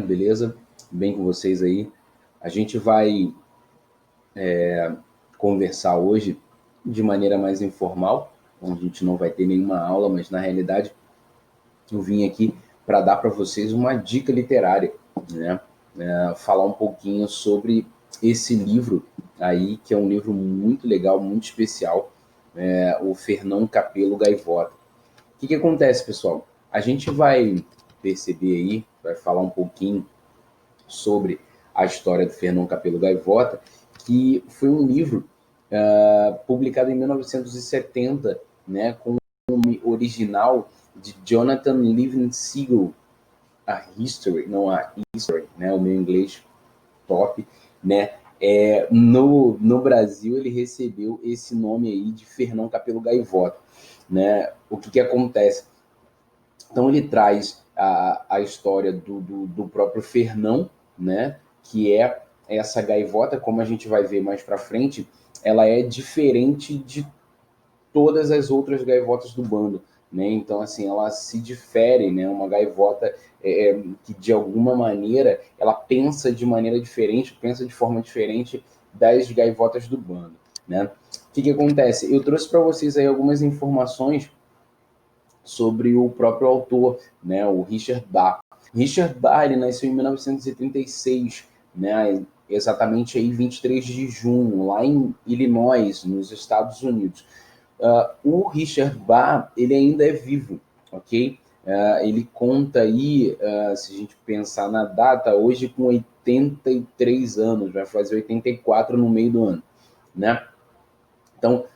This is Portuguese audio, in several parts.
Beleza? Bem com vocês aí. A gente vai conversar hoje de maneira mais informal, a gente não vai ter nenhuma aula, mas na realidade eu vim aqui para dar para vocês uma dica literária, né? Falar um pouquinho sobre esse livro aí, que é um livro muito legal, muito especial, o Fernão Capelo Gaivota. O que acontece, pessoal? A gente vai perceber aí, vai falar um pouquinho sobre a história do Fernão Capelo Gaivota, que foi um livro publicado em 1970, né, com o nome original de Jonathan Livingston Seagull, a History, né, o meu inglês top, né, no Brasil ele recebeu esse nome aí de Fernão Capelo Gaivota, né, o que acontece? Então ele traz a história do próprio Fernão, né, que é essa gaivota, como a gente vai ver mais para frente, ela é diferente de todas as outras gaivotas do bando, né? Então assim, ela se difere, né? Uma gaivota que de alguma maneira ela pensa de maneira diferente, pensa de forma diferente das gaivotas do bando, né? O que acontece? Eu trouxe para vocês aí algumas informações sobre o próprio autor, né, o Richard Bach. Richard Bach ele nasceu em 1936, né, exatamente aí 23 de junho, lá em Illinois, nos Estados Unidos. O Richard Bach ele ainda é vivo, ok? Ele conta aí, se a gente pensar na data, hoje com 83 anos, vai fazer 84 no meio do ano, né? Então,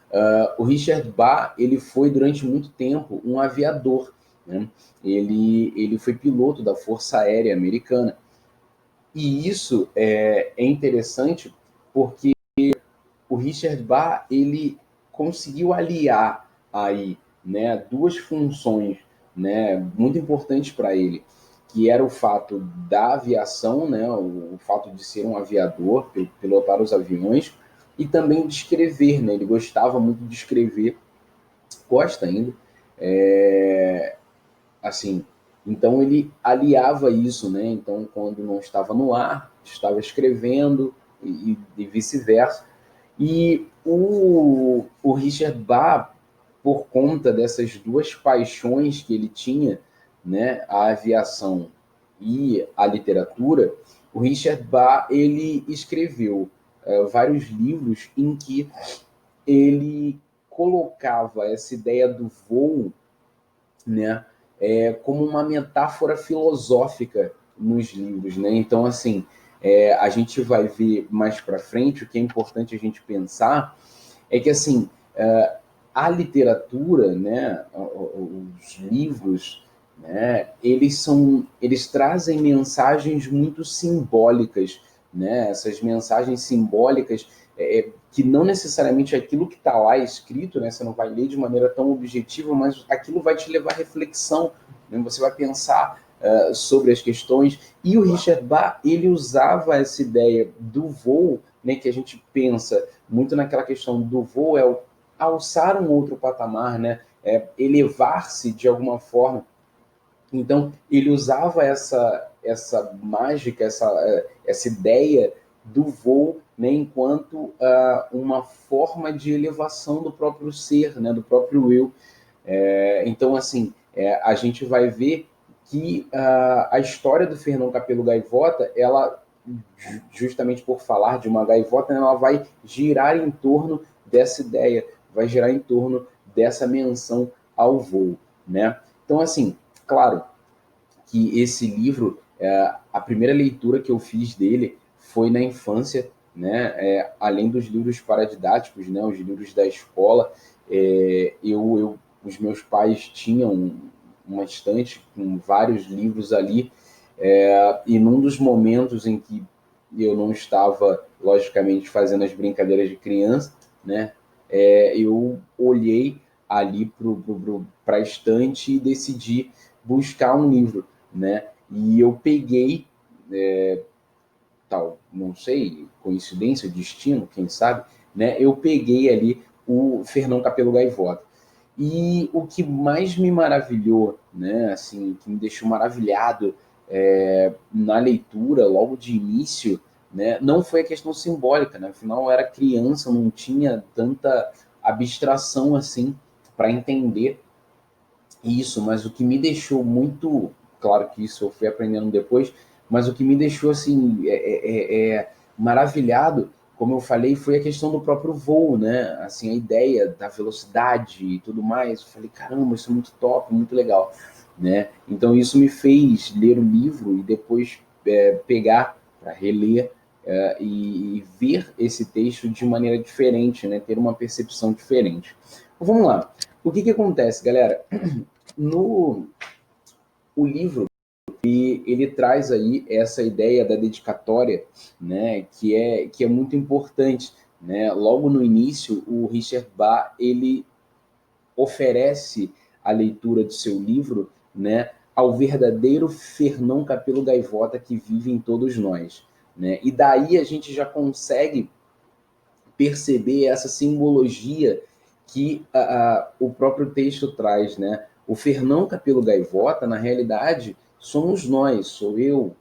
o Richard Bach ele foi durante muito tempo um aviador, né? Ele foi piloto da Força Aérea Americana. E isso é interessante porque o Richard Bach ele conseguiu aliar aí, né, duas funções, né, muito importantes para ele, que era o fato da aviação, né, o fato de ser um aviador, pilotar os aviões, e também de escrever, né, ele gostava muito de escrever, gosta ainda, assim, então ele aliava isso, né, então quando não estava no ar, estava escrevendo e vice-versa. E o Richard Bach, por conta dessas duas paixões que ele tinha, né, a aviação e a literatura, o Richard Bach ele escreveu vários livros em que ele colocava essa ideia do voo, né, como uma metáfora filosófica nos livros, né? Então, assim, a gente vai ver mais para frente o que é importante a gente pensar é que assim a literatura, né, os livros, né, eles trazem mensagens muito simbólicas, né? Essas mensagens simbólicas que não necessariamente aquilo que está lá escrito, né? Você não vai ler de maneira tão objetiva, mas aquilo vai te levar à reflexão, né? Você vai pensar sobre as questões. E o Richard Bach ele usava essa ideia do voo, né, que a gente pensa muito naquela questão do voo é o alçar um outro patamar, né? Elevar-se de alguma forma. Então, ele usava essa mágica, essa ideia do voo, né, enquanto uma forma de elevação do próprio ser, né, do próprio eu. Então, assim, a gente vai ver que a história do Fernão Capelo Gaivota, ela, justamente por falar de uma gaivota, ela vai girar em torno dessa ideia, vai girar em torno dessa menção ao voo, né? Então, assim, claro que esse livro, a primeira leitura que eu fiz dele foi na infância, né? Além dos livros paradidáticos, né? Os livros da escola, os meus pais tinham uma estante com vários livros ali, e num dos momentos em que eu não estava, logicamente, fazendo as brincadeiras de criança, né? Eu olhei ali para a estante e decidi buscar um livro, né? E eu peguei, tal, não sei, coincidência, destino, quem sabe, né? Eu peguei ali o Fernão Capelo Gaivota. E o que mais me maravilhou, né, assim, que me deixou maravilhado na leitura, logo de início, né, não foi a questão simbólica, né? Afinal, eu era criança, não tinha tanta abstração assim para entender isso, mas o que me deixou muito, claro que isso eu fui aprendendo depois, mas o que me deixou assim maravilhado, como eu falei, foi a questão do próprio voo, né? Assim, a ideia da velocidade e tudo mais. Eu falei, caramba, isso é muito top, muito legal, né? Então isso me fez ler o livro e depois pegar para reler e ver esse texto de maneira diferente, né? Ter uma percepção diferente. Então, vamos lá. O que acontece, galera? No o livro, ele traz aí essa ideia da dedicatória, né, que é muito importante, né? Logo no início, o Richard Bach, ele oferece a leitura do seu livro, né, ao verdadeiro Fernão Capelo Gaivota que vive em todos nós, né? E daí a gente já consegue perceber essa simbologia que o próprio texto traz, né? O Fernão Capelo Gaivota, na realidade, somos nós, sou eu,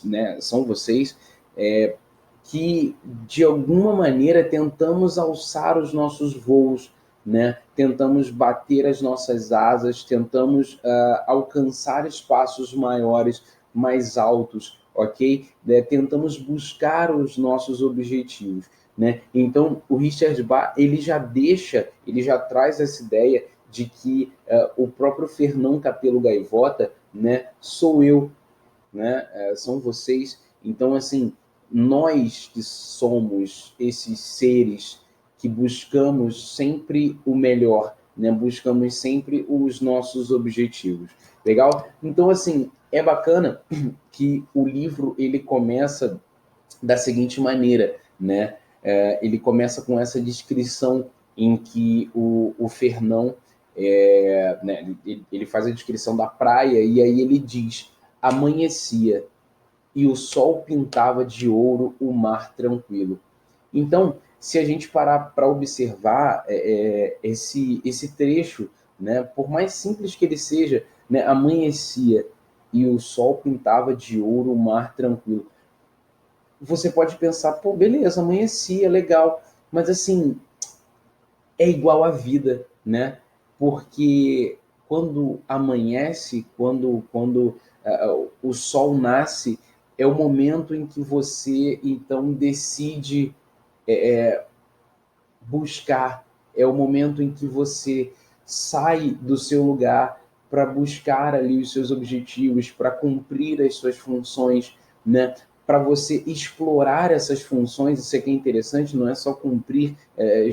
né? São vocês, que de alguma maneira tentamos alçar os nossos voos, né? Tentamos bater as nossas asas, tentamos alcançar espaços maiores, mais altos, ok? Tentamos buscar os nossos objetivos, né? Então, o Richard Bach, ele já traz essa ideia de que o próprio Fernão Capelo Gaivota, né, sou eu, né? São vocês. Então, assim, nós que somos esses seres que buscamos sempre o melhor, né? Buscamos sempre os nossos objetivos. Legal? Então, assim, é bacana que o livro ele começa da seguinte maneira, né? Ele começa com essa descrição em que o Fernão, né, ele faz a descrição da praia e aí ele diz: amanhecia e o sol pintava de ouro o mar tranquilo. Então, se a gente parar para observar esse trecho, né, por mais simples que ele seja, né, amanhecia e o sol pintava de ouro o mar tranquilo. Você pode pensar, pô, beleza, amanhecia, legal, mas assim, é igual à vida, né? Porque quando amanhece, quando o sol nasce, é o momento em que você então decide buscar, é o momento em que você sai do seu lugar para buscar ali os seus objetivos, para cumprir as suas funções, né? Para você explorar essas funções, isso aqui é interessante, não é só cumprir,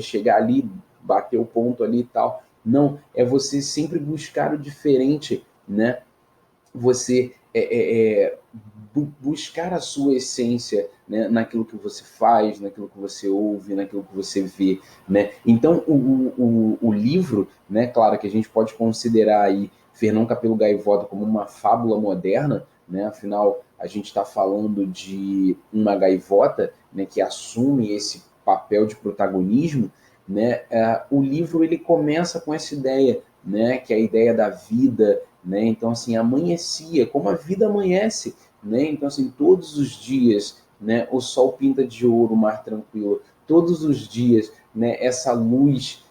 chegar ali, bater o ponto ali e tal. Não, é você sempre buscar o diferente, né? Você buscar a sua essência, né, naquilo que você faz, naquilo que você ouve, naquilo que você vê, né? Então, o livro, né, claro que a gente pode considerar aí Fernão Capelo Gaivota como uma fábula moderna, né? Afinal, a gente está falando de uma gaivota, né, que assume esse papel de protagonismo, né? O livro ele começa com essa ideia, né, que é a ideia da vida, né? Então, assim, amanhecia, como a vida amanhece, né? Então, assim, todos os dias, né, o sol pinta de ouro, o mar tranquilo, todos os dias, né, essa luz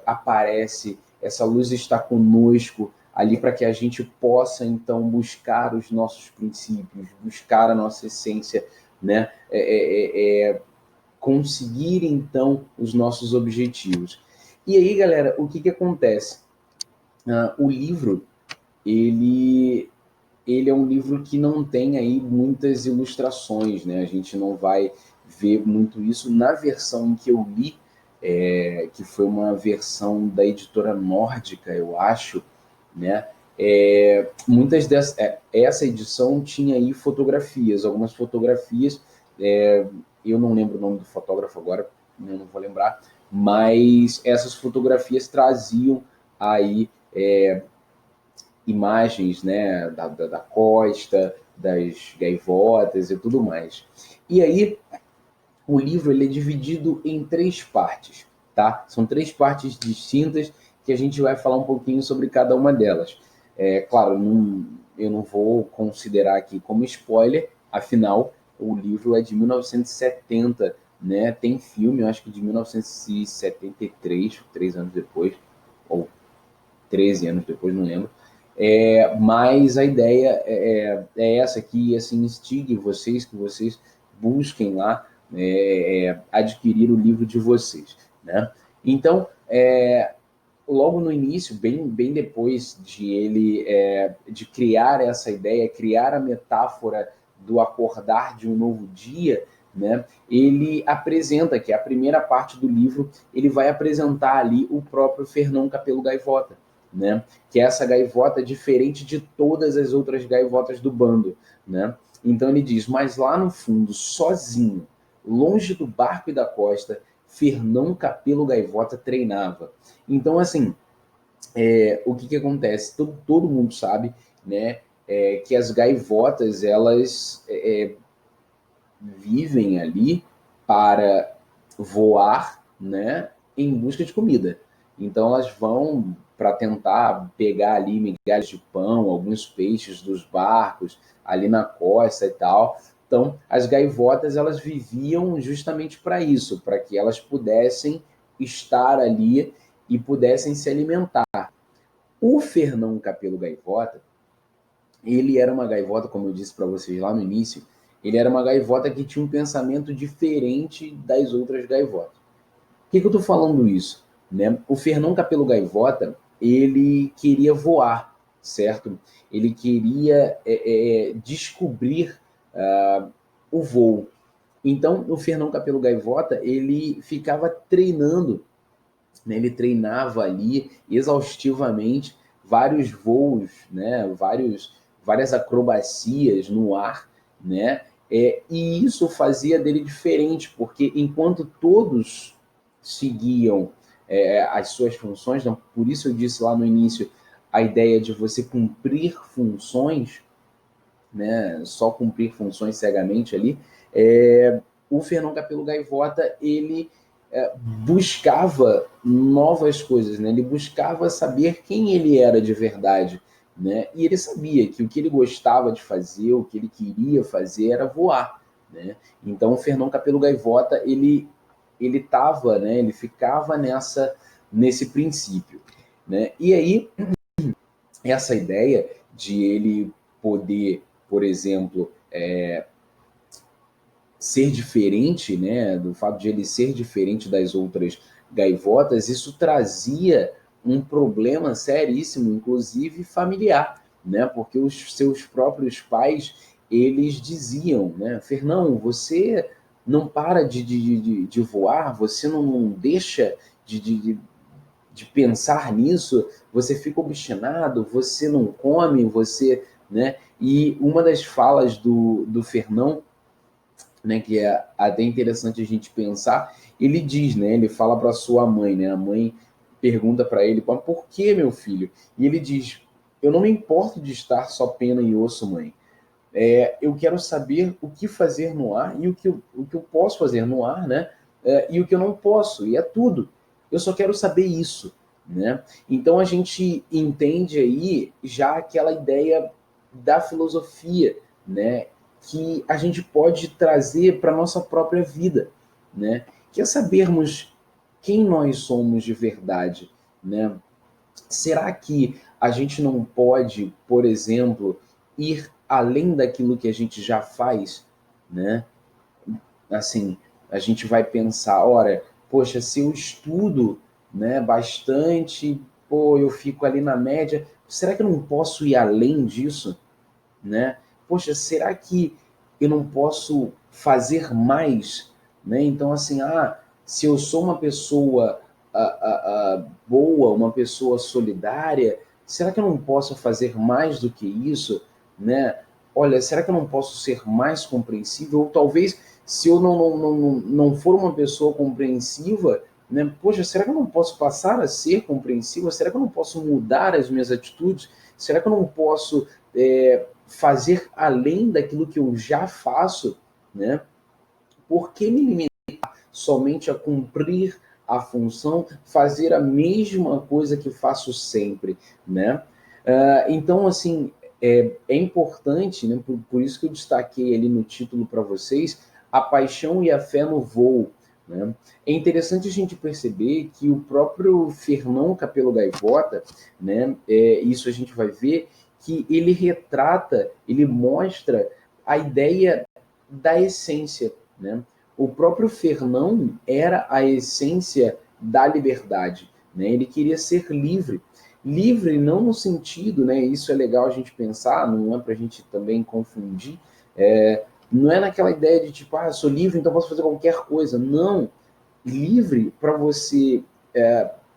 aparece, essa luz está conosco ali para que a gente possa, então, buscar os nossos princípios, buscar a nossa essência, né? Conseguir, então, os nossos objetivos. E aí, galera, o que acontece? O livro, ele é um livro que não tem aí muitas ilustrações, né? A gente não vai ver muito isso. Na versão em que eu li, que foi uma versão da editora nórdica, eu acho, né? Essa edição tinha aí fotografias, algumas fotografias, eu não lembro o nome do fotógrafo agora, eu não vou lembrar, mas essas fotografias traziam aí imagens, né, da costa, das gaivotas e tudo mais. E aí, o livro ele é dividido em três partes, tá? São três partes distintas que a gente vai falar um pouquinho sobre cada uma delas. Claro, eu não vou considerar aqui como spoiler, afinal, o livro é de 1970, né? Tem filme, eu acho que de 1973, 3 anos depois, ou 13 anos depois, não lembro. Mas a ideia é essa, que assim, instigue vocês, que vocês busquem lá adquirir o livro de vocês, né? Então, logo no início, bem depois de ele de criar essa ideia, criar a metáfora do acordar de um novo dia, né? Ele apresenta, que é a primeira parte do livro, ele vai apresentar ali o próprio Fernão Capelo Gaivota, né? Que é essa gaivota diferente de todas as outras gaivotas do bando, né? Então ele diz: mas lá no fundo, sozinho, longe do barco e da costa, Fernão Capelo Gaivota treinava. Então, assim, o que acontece? Todo mundo sabe, né, que as gaivotas, elas vivem ali para voar, né, em busca de comida. Então elas vão para tentar pegar ali migalhas de pão, alguns peixes dos barcos ali na costa e tal. Então as gaivotas, elas viviam justamente para isso, para que elas pudessem estar ali e pudessem se alimentar. O Fernão Capelo Gaivota, ele era uma gaivota, como eu disse para vocês lá no início, ele era uma gaivota que tinha um pensamento diferente das outras gaivotas. Por que eu estou falando isso? Né? O Fernão Capelo Gaivota, ele queria voar, certo? Ele queria descobrir o voo. Então, o Fernão Capelo Gaivota, ele ficava treinando, né? Ele treinava ali exaustivamente vários voos, né? Várias acrobacias no ar, né? E isso fazia dele diferente, porque enquanto todos seguiam as suas funções, então, por isso eu disse lá no início a ideia de você cumprir funções, né? Só cumprir funções cegamente ali. O Fernão Capelo Gaivota, ele buscava novas coisas, né? Ele buscava saber quem ele era de verdade, né? E ele sabia que o que ele gostava de fazer, o que ele queria fazer era voar, né? Então o Fernão Capelo Gaivota, ele tava, né? Ele ficava nesse princípio, né? E aí essa ideia de ele poder, por exemplo, ser diferente, né, do fato de ele ser diferente das outras gaivotas, isso trazia um problema seríssimo, inclusive familiar, né, porque os seus próprios pais, eles diziam, né, Fernão, você não para de voar, você não deixa de pensar nisso, você fica obstinado, você não come, você, né, e uma das falas do Fernão, né, que é até interessante a gente pensar, ele diz, né, ele fala para sua mãe, né, a mãe pergunta para ele, por que, meu filho? E ele diz, eu não me importo de estar só pena e osso, mãe. Eu quero saber o que fazer no ar e o que eu posso fazer no ar, né, e o que eu não posso, e é tudo. Eu só quero saber isso, né? Então a gente entende aí já aquela ideia da filosofia, né, que a gente pode trazer para a nossa própria vida, né? Que é sabermos quem nós somos de verdade, né? Será que a gente não pode, por exemplo, ir além daquilo que a gente já faz, né? Assim, a gente vai pensar, ora, poxa, se eu estudo, né, bastante, pô, eu fico ali na média, será que eu não posso ir além disso, né? Poxa, será que eu não posso fazer mais, né? Então, assim, se eu sou uma pessoa boa, uma pessoa solidária, será que eu não posso fazer mais do que isso, né? Olha, será que eu não posso ser mais compreensível? Ou talvez, se eu não for uma pessoa compreensiva, né? Poxa, será que eu não posso passar a ser compreensiva? Será que eu não posso mudar as minhas atitudes? Será que eu não posso fazer além daquilo que eu já faço, né? Por que me limitar somente a cumprir a função, fazer a mesma coisa que faço sempre, né? Então, assim, é importante, né, por isso que eu destaquei ali no título para vocês, a paixão e a fé no voo. Né? É interessante a gente perceber que o próprio Fernão Capelo Gaivota, né, isso a gente vai ver, que ele retrata, ele mostra a ideia da essência. Né? O próprio Fernão era a essência da liberdade. Né? Ele queria ser livre. Livre não no sentido, né? Isso é legal a gente pensar, não é para a gente também confundir. Não é naquela ideia de tipo, sou livre, então posso fazer qualquer coisa. Não. Livre para você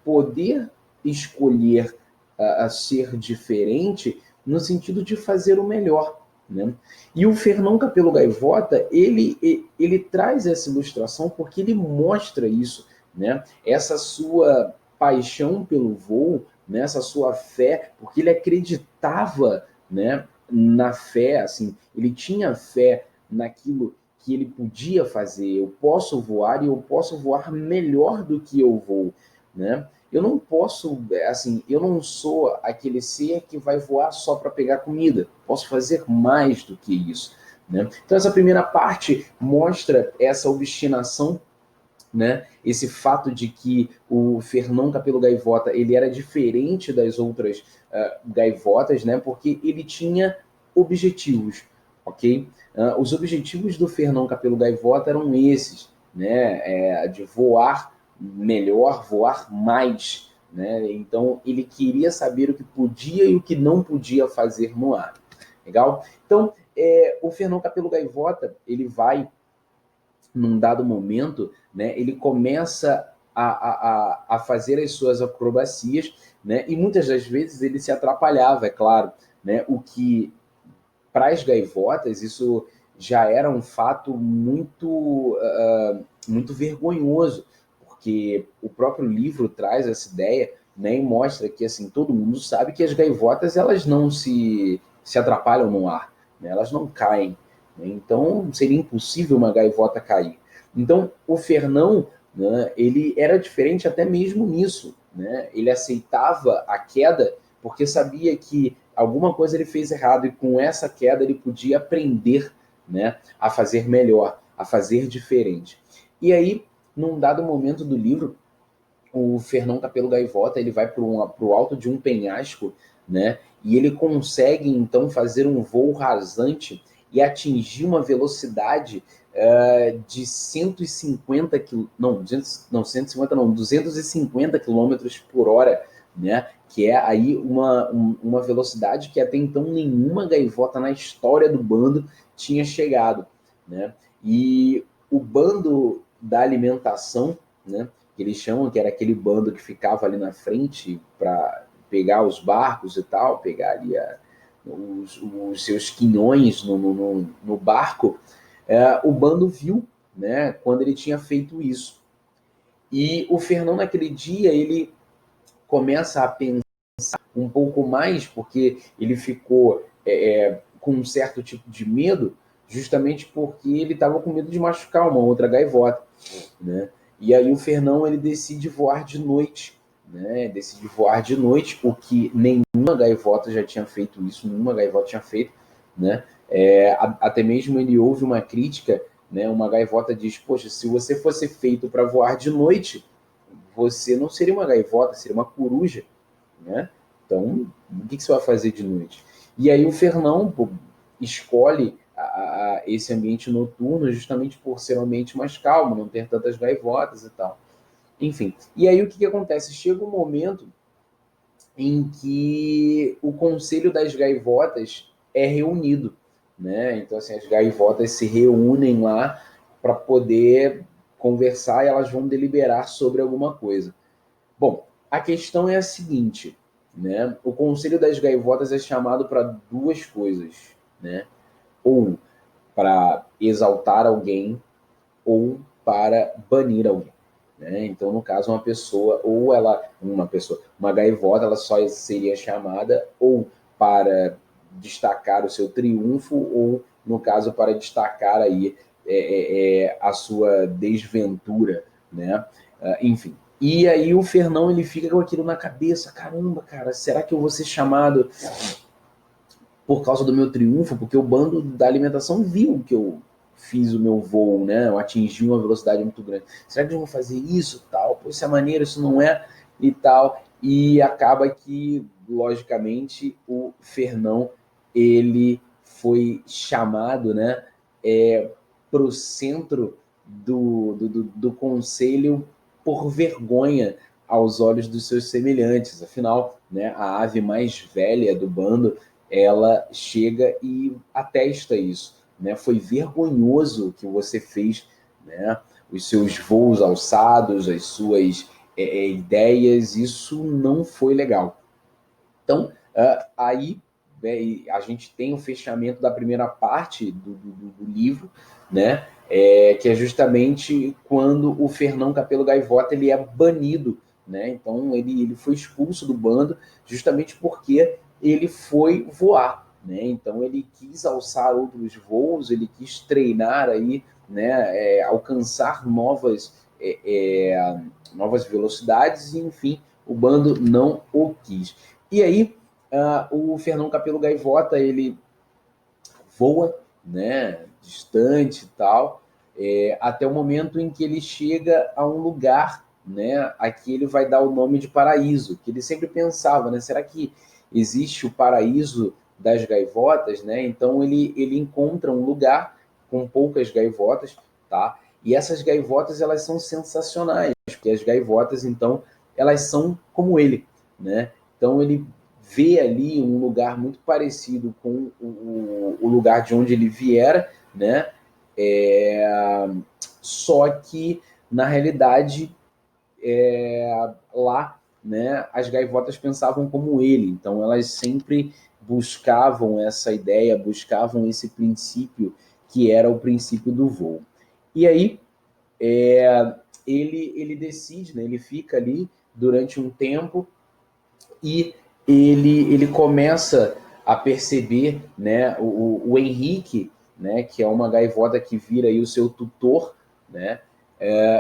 poder escolher a ser diferente no sentido de fazer o melhor. Né? E o Fernão Capelo Gaivota, ele traz essa ilustração porque ele mostra isso, né? Essa sua paixão pelo voo, né? Essa sua fé, porque ele acreditava, né, na fé, assim, ele tinha fé naquilo que ele podia fazer. Eu posso voar e eu posso voar melhor do que eu vou, né? Eu não posso, assim, eu não sou aquele ser que vai voar só para pegar comida. Posso fazer mais do que isso, né? Então essa primeira parte mostra essa obstinação, né? Esse fato de que o Fernão Capelo Gaivota ele era diferente das outras gaivotas, né? Porque ele tinha objetivos, ok? Os objetivos do Fernão Capelo Gaivota eram esses, né? De voar melhor, voar mais, né? Então ele queria saber o que podia e o que não podia fazer no ar. Legal? Então o Fernão Capelo Gaivota ele vai num dado momento, né, ele começa a fazer as suas acrobacias, né, e muitas das vezes ele se atrapalhava, é claro, né, o que para as gaivotas isso já era um fato muito vergonhoso, porque o próprio livro traz essa ideia, né, e mostra que assim todo mundo sabe que as gaivotas elas não se atrapalham no ar, né, elas não caem, né, então seria impossível uma gaivota cair. Então o Fernão, né, ele era diferente até mesmo nisso, né, ele aceitava a queda porque sabia que alguma coisa ele fez errado e com essa queda ele podia aprender, né, a fazer melhor, a fazer diferente. E aí, num dado momento do livro, o Fernão Capelo Gaivota ele vai para o alto de um penhasco, né, e ele consegue então fazer um voo rasante e atingir uma velocidade de 150 não, 200, não, 150 não, 250 quilômetros por hora, né? Que é aí uma velocidade que até então nenhuma gaivota na história do bando tinha chegado, né? E o bando da alimentação, né? Que eles chamam, que era aquele bando que ficava ali na frente para pegar os barcos e tal, pegar ali os seus quinhões no barco, o bando viu, né, quando ele tinha feito isso. E o Fernão, naquele dia, ele começa a pensar um pouco mais, porque ele ficou com um certo tipo de medo, justamente porque ele estava com medo de machucar uma outra gaivota, né? E aí o Fernão ele decide voar de noite, né? Decide voar de noite, o que nenhuma gaivota já tinha feito isso, nenhuma gaivota tinha feito, né? Até mesmo ele ouve uma crítica, né? Uma gaivota diz: poxa, se você fosse feito para voar de noite, você não seria uma gaivota, seria uma coruja, né? Então, o que você vai fazer de noite? E aí o Fernão escolhe esse ambiente noturno justamente por ser um ambiente mais calmo, não ter tantas gaivotas e tal. Enfim, e aí o que acontece? Chega um momento em que o Conselho das Gaivotas é reunido, né? Então, assim, as gaivotas se reúnem lá para poder conversar e elas vão deliberar sobre alguma coisa. Bom, a questão é a seguinte, né? O Conselho das Gaivotas é chamado para duas coisas, né? Ou para exaltar alguém ou para banir alguém. Né? Então, no caso, uma pessoa, ou ela, uma gaivota, ela só seria chamada ou para destacar o seu triunfo, ou, no caso, para destacar aí a sua desventura, né? Enfim. E aí o Fernão, ele fica com aquilo na cabeça, caramba, cara, será que eu vou ser chamado por causa do meu triunfo? Porque o bando da alimentação viu que eu fiz o meu voo, né? Eu atingi uma velocidade muito grande. Será que eu vou fazer isso, tal? Pô, isso é maneiro, isso não é, e tal. E acaba que, logicamente, o Fernão, ele foi chamado, né, para o centro do conselho por vergonha aos olhos dos seus semelhantes. Afinal, né, a ave mais velha do bando, ela chega e atesta isso, né? Foi vergonhoso o que você fez, né? Os seus voos alçados, as suas ideias, isso não foi legal. Então, aí a gente tem o fechamento da primeira parte do livro, né? Que é justamente quando o Fernão Capelo Gaivota, ele é banido, né? Então ele foi expulso do bando justamente porque ele foi voar, né? Então ele quis alçar outros voos, ele quis treinar aí, né? Alcançar novas velocidades e, enfim, o bando não o quis. E aí, o Fernão Capelo Gaivota, ele voa, né, distante e tal, até o momento em que ele chega a um lugar, né, aqui ele vai dar o nome de paraíso, que ele sempre pensava, né, será que existe o paraíso das gaivotas, né? Então ele encontra um lugar com poucas gaivotas, tá? E essas gaivotas, elas são sensacionais, porque as gaivotas, então, elas são como ele, né? Então ele vê ali um lugar muito parecido com o lugar de onde ele viera, né? Só que, na realidade, lá, né, as gaivotas pensavam como ele, então elas sempre buscavam essa ideia, buscavam esse princípio que era o princípio do voo. E aí, ele decide, né, ele fica ali durante um tempo e ele começa a perceber, né, o Henrique, né, que é uma gaivota que vira aí o seu tutor, né,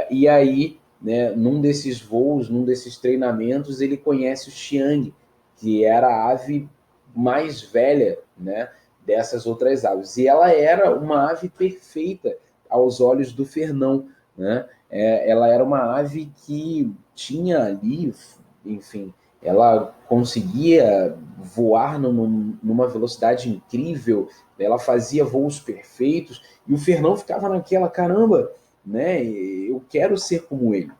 e aí, né, num desses voos, num desses treinamentos, ele conhece o Xiang, que era a ave mais velha, né, dessas outras aves. E ela era uma ave perfeita aos olhos do Fernão, né? Ela era uma ave que tinha ali, enfim, ela conseguia voar numa velocidade incrível, ela fazia voos perfeitos, e o Fernão ficava naquela, caramba, né? Eu quero ser como ele.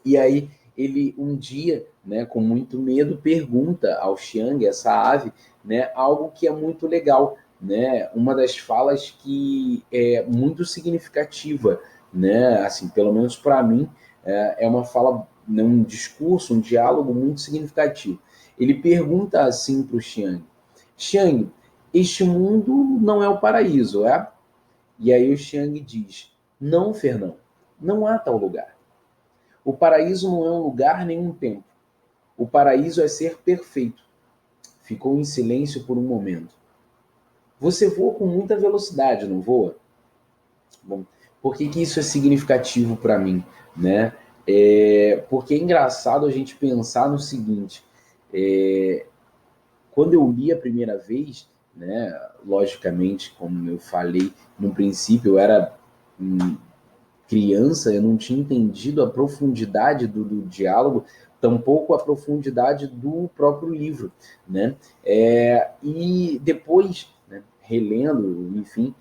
E aí ele um dia, né, com muito medo, pergunta ao Xiang, essa ave, né, algo que é muito legal, né? Uma das falas que é muito significativa, né? Assim, pelo menos para mim, é uma fala, né, um discurso, um diálogo muito significativo. Ele pergunta assim para o Xiang: Xiang, este mundo não é o paraíso, é? E aí o Xiang diz: não, Fernão, não há tal lugar. O paraíso não é um lugar nem um tempo. O paraíso é ser perfeito. Ficou em silêncio por um momento. Você voa com muita velocidade, não voa? Bom, por que isso é significativo para mim, né? Porque é engraçado a gente pensar no seguinte: quando eu li a primeira vez, né? Logicamente, como eu falei no princípio, eu era criança, eu não tinha entendido a profundidade do diálogo, tampouco a profundidade do próprio livro, né? E depois, né, relendo, enfim,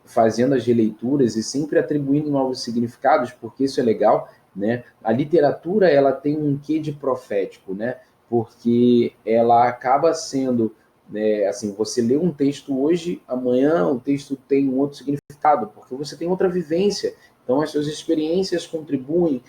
fazendo as releituras e sempre atribuindo novos significados, porque isso é legal, né? A literatura, ela tem um quê de profético, né? Porque ela acaba sendo, né, assim, você lê um texto hoje, amanhã o texto tem um outro significado, porque você tem outra vivência. Então, as suas experiências contribuem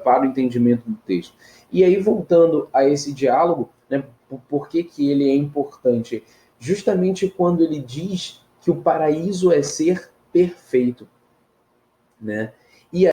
para o entendimento do texto. E aí, voltando a esse diálogo, né, por que ele é importante? Justamente quando ele diz que o paraíso é ser perfeito, né?